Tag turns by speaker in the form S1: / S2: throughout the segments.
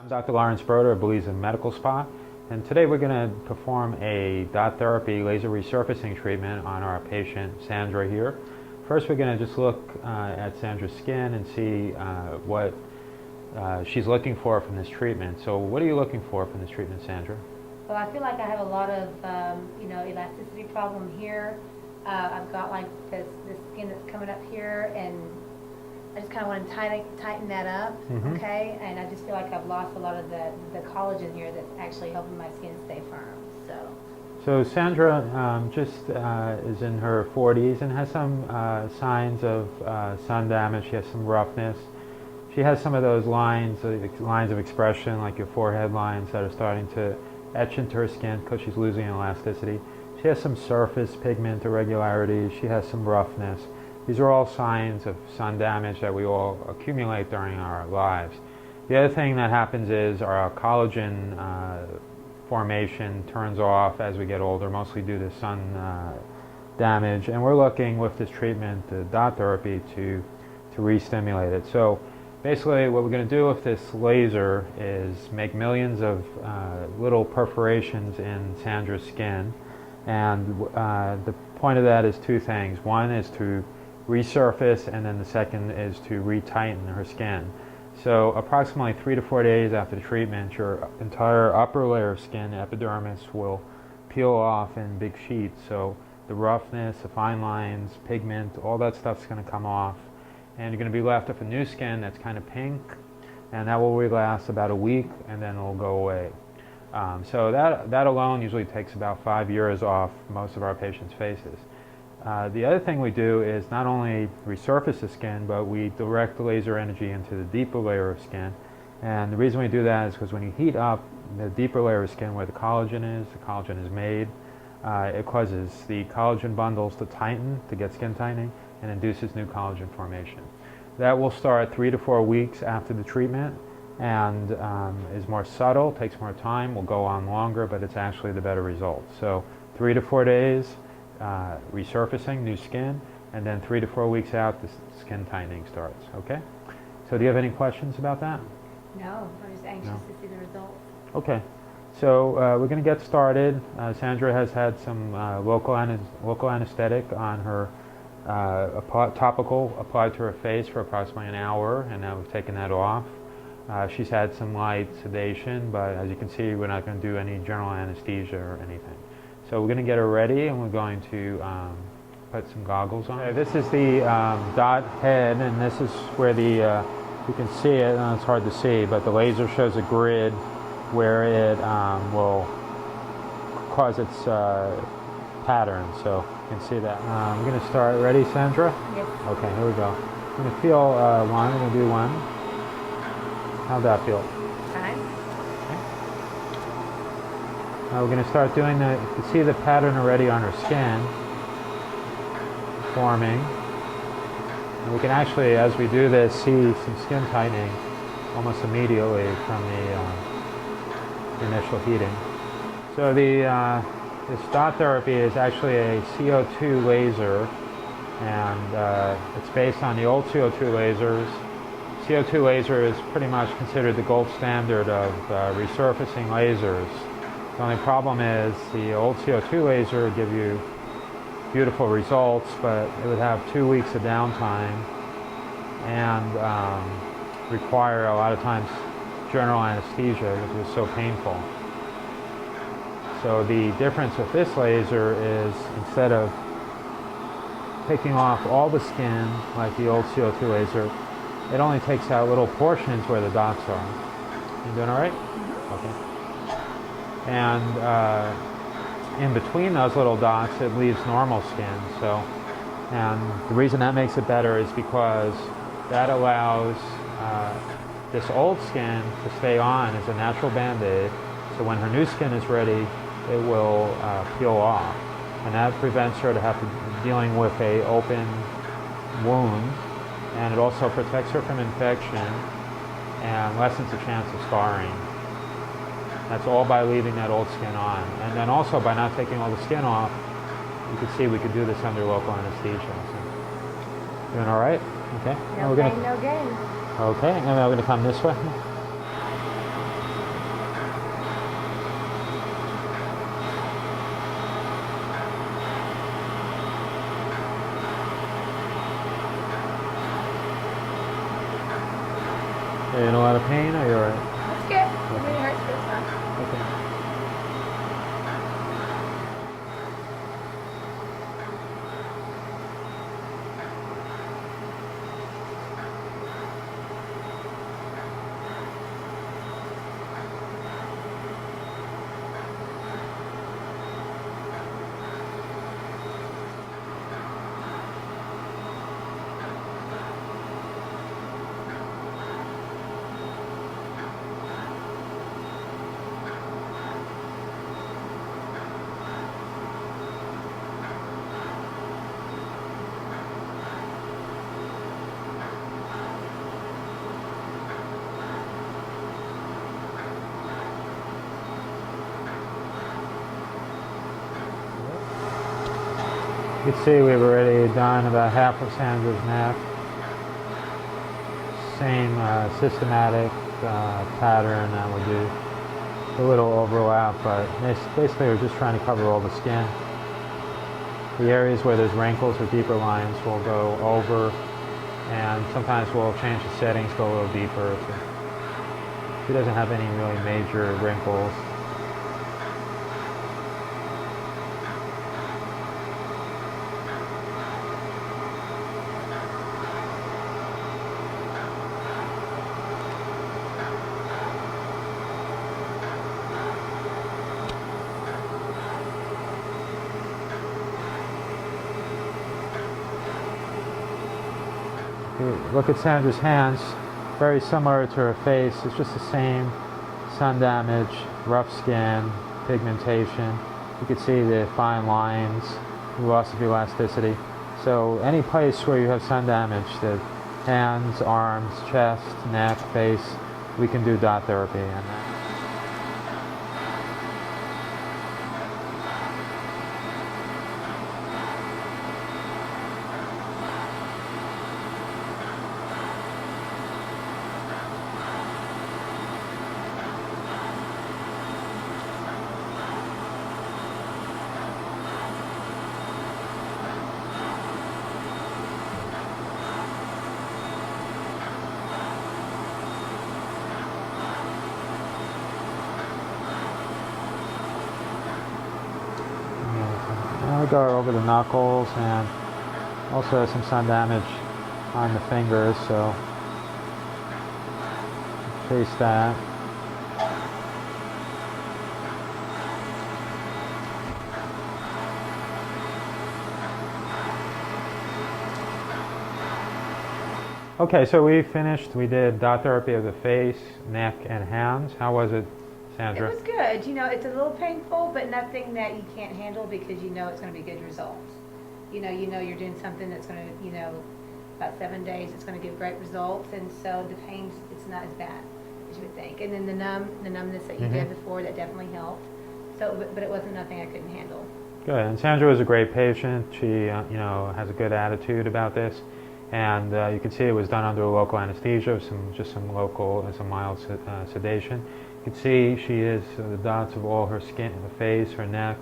S1: I'm Dr. Lawrence Broder of Beleza Medical Spa, and today we're going to perform a dot therapy laser resurfacing treatment on our patient Sandra here. First we're going to just look at Sandra's skin and see what she's looking for from this treatment. So what are you looking for from this treatment, Sandra?
S2: Well, I feel like I have a lot of, elasticity problem here. I've got like this skin that's coming up here, and I just kind of want to tighten that up, okay? And I just feel like I've lost a lot of the collagen here that's actually helping my skin stay firm.
S1: So Sandra is in her 40s and has some signs of sun damage. She has some roughness. She has some of those lines of expression, like your forehead lines, that are starting to etch into her skin because she's losing elasticity. She has some surface pigment irregularities. She has some roughness. These are all signs of sun damage that we all accumulate during our lives. The other thing that happens is our collagen formation turns off as we get older, mostly due to sun damage. And we're looking with this treatment, the dot therapy, to re-stimulate it. So basically what we're going to do with this laser is make millions of little perforations in Sandra's skin. And the point of that is two things. One is to resurface, and then the second is to retighten her skin. So approximately 3 to 4 days after the treatment, your entire upper layer of skin, epidermis, will peel off in big sheets. So the roughness, the fine lines, pigment, all that stuff's going to come off. And you're going to be left with a new skin that's kind of pink, and that will last about a week, and then it'll go away. So that alone usually takes about 5 years off most of our patients' faces. The other thing we do is not only resurface the skin, but we direct the laser energy into the deeper layer of skin. And the reason we do that is because when you heat up the deeper layer of skin where the collagen is made, it causes the collagen bundles to tighten, to get skin tightening, and induces new collagen formation. That will start 3 to 4 weeks after the treatment, and is more subtle, takes more time, will go on longer, but it's actually the better result. So 3 to 4 days, resurfacing, new skin, and then 3 to 4 weeks out, the skin tightening starts, okay? So do you have any questions about that?
S2: No, I'm just anxious to see the results.
S1: Okay, so we're going to get started. Sandra has had some local anesthetic on her topical applied to her face for approximately an hour, and now we've taken that off. She's had some light sedation, but as you can see, we're not going to do any general anesthesia or anything. So we're going to get her ready, and we're going to put some goggles on. Okay, this is the dot head, and this is where the you can see it, and it's hard to see, but the laser shows a grid where it will cause its pattern. So you can see that. I'm going to start. Ready, Sandra?
S2: Yes.
S1: Okay, here we go. I'm going to feel one. I'm going to do one. How'd that feel?
S2: Fine.
S1: Okay. Now we're going to start doing you can see the pattern already on her skin forming. And we can actually, as we do this, see some skin tightening almost immediately from the initial heating. So this dot therapy is actually a CO2 laser, and it's based on the old CO2 lasers. CO2 laser is pretty much considered the gold standard of resurfacing lasers. The only problem is the old CO2 laser would give you beautiful results, but it would have 2 weeks of downtime and require a lot of times general anesthesia because it was so painful. So the difference with this laser is instead of taking off all the skin like the old CO2 laser, it only takes out little portions where the dots are. You doing all right? Okay. And in between those little dots, it leaves normal skin. So, and the reason that makes it better is because that allows this old skin to stay on as a natural band-aid. So when her new skin is ready, it will peel off, and that prevents her to have to dealing with a open wound. And it also protects her from infection and lessens the chance of scarring. That's all by leaving that old skin on. And then also by not taking all the skin off, you can see we could do this under local anesthesia. So, doing all right? Okay.
S2: No pain, no gain.
S1: Okay, and now we're going to come this way. Are you in a lot of pain, or you're alright?
S2: It's good. It really hurts, but it's fine.
S1: Okay. You can see we've already done about half of Sandra's neck. Same systematic pattern that we do. A little overlap, but basically we're just trying to cover all the skin. The areas where there's wrinkles or deeper lines we'll go over, and sometimes we'll change the settings, go a little deeper. She doesn't have any really major wrinkles. Look at Sandra's hands, very similar to her face. It's just the same sun damage, rough skin, pigmentation. You can see the fine lines, loss of elasticity. So any place where you have sun damage, the hands, arms, chest, neck, face, we can do dot therapy on that. Now we go over the knuckles, and also some sun damage on the fingers, so chase that. Okay, so we finished. We did dot therapy of the face, neck, and hands. How was it, Sandra?
S2: It was good. You know, it's a little painful, but nothing that you can't handle because you know it's going to be good results. You know you're doing something that's going to, about 7 days, it's going to give great results, and so the pain, it's not as bad as you would think. And then the numbness that you did before, that definitely helped. So, but it wasn't nothing I couldn't handle. Good.
S1: And Sandra was a great patient. She, has a good attitude about this. And you can see it was done under local anesthesia, some mild sedation. You can see she is the dots of all her skin, the face, her neck,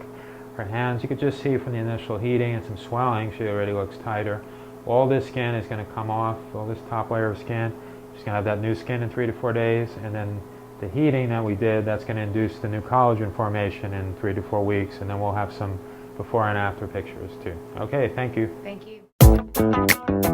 S1: her hands. You could just see from the initial heating and some swelling, she already looks tighter. All this skin is going to come off, all this top layer of skin. She's going to have that new skin in 3 to 4 days, and then the heating that we did, that's going to induce the new collagen formation in 3 to 4 weeks, and then we'll have some before and after pictures too. Okay, thank you.
S2: Thank you.